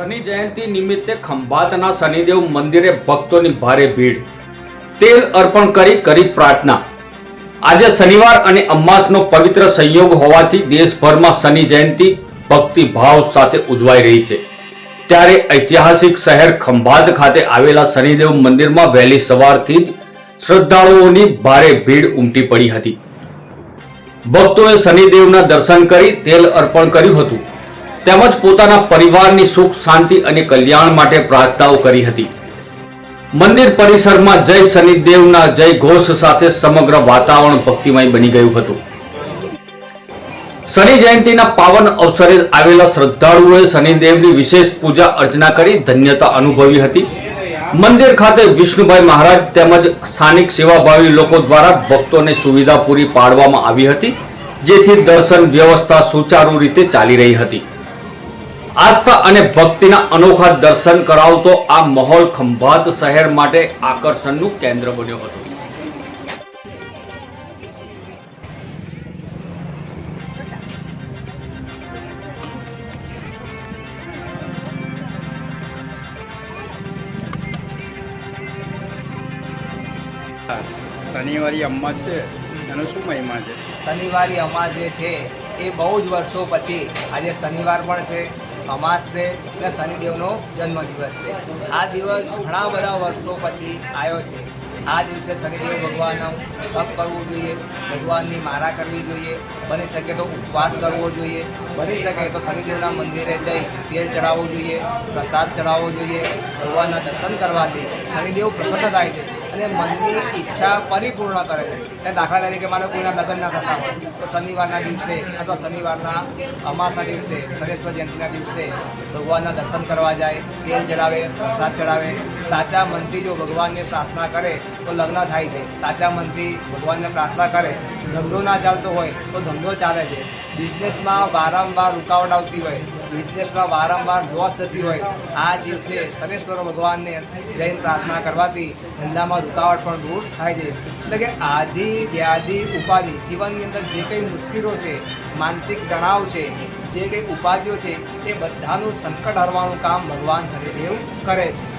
શનિ જયંતિ નિમિત્તે ખંભાતના શનિદેવ મંદિરે ભક્તોની ભારે ભીડ, તેલ અર્પણ કરી પ્રાર્થના। આજે શનિવાર અને અમાસનો પવિત્ર સંયોગ હોવાથી દેશભરમાં શનિ જયંતિ ભક્તિ ભાવ સાથે ઉજવાઈ રહી છે। ત્યારે ઐતિહાસિક શહેર ખંભાત ખાતે આવેલા શનિદેવ મંદિરમાં વહેલી સવારથી જ શ્રદ્ધાળુઓની ભારે ભીડ ઉમટી પડી હતી। ભક્તોએ શનિદેવના દર્શન કરી તેલ અર્પણ કર્યું હતું તેમજ પોતાના પરિવારની સુખ શાંતિ અને કલ્યાણ માટે પ્રાર્થનાઓ કરી હતી। મંદિર પરિસરમાં જય શનિદેવના જય ઘોષ સાથે સમગ્ર વાતાવરણ ભક્તિમય બની ગયું હતું। શનિ જયંતિના પાવન અવસરે આવેલા શ્રદ્ધાળુઓએ શનિદેવની વિશેષ પૂજા અર્ચના કરી ધન્યતા અનુભવી હતી। મંદિર ખાતે વિષ્ણુભાઈ મહારાજ તેમજ સ્થાનિક સેવાભાવી લોકો દ્વારા ભક્તોને સુવિધા પૂરી પાડવામાં આવી હતી, જેથી દર્શન વ્યવસ્થા સુચારુ રીતે ચાલી રહી હતી। આસ્થા અને ભક્તિના અનોખા દર્શન કરાવતો આ માહોલ ખંભાત શહેર માટે આકર્ષણનું કેન્દ્ર બન્યો હતો। શનિવારી અમાસ છે એનો શું મહિમા છે? શનિવારી અમાસ જે છે એ બહુ જ વર્ષો પછી આજે શનિવાર પણ છે, અમાસ છે અને શનિદેવનો જન્મદિવસ છે। આ દિવસ ઘણા બધા વર્ષો પછી આવ્યો છે। આ દિવસે શનિદેવ ભગવાનનો તપ કરવું જોઈએ, ભગવાનની માળા કરવી જોઈએ, બની શકે તો ઉપવાસ કરવો જોઈએ, બની શકે તો શનિદેવના મંદિરે જઈ તેલ ચડાવવું જોઈએ, પ્રસાદ ચડાવવો જોઈએ। ભગવાનના દર્શન કરવાથી શનિદેવ પ્રસન્ન થાય છે અને મનની ઈચ્છા પરિપૂર્ણ કરે છે। અને દાખલા તરીકે માનો કોઈના લગ્ન ના થતા હોય તો શનિવારના દિવસે અથવા શનિવારના અમાસના દિવસે, શનેશ્વર જયંતિના દિવસે ભગવાનના દર્શન કરવા જાય, તેલ ચડાવે, પ્રસાદ ચડાવે। સાચા મનથી જો ભગવાનને પ્રાર્થના કરે તો લગ્ન થાય છે, સાચા મનથી ભગવાનને પ્રાર્થના કરે। ધંધો ના ચાલતો હોય તો ધંધો ચાલે છે, બિઝનેસમાં વારંવાર રૂકાવટ આવતી હોય, બિઝનેસમાં વારંવાર લોસ થતી હોય, આ દિવસે શનેશ્વર ભગવાનને જઈને પ્રાર્થના કરવાથી ધંધામાં રૂકાવટ પણ દૂર થાય છે। એટલે કે આધિ વ્યાધિ ઉપાધિ જીવનની અંદર જે કંઈ મુશ્કેલો છે, માનસિક તણાવ છે, જે કંઈ ઉપાધિઓ છે, એ બધાનું સંકટ હરવાનું કામ ભગવાન શનિદેવ કરે છે।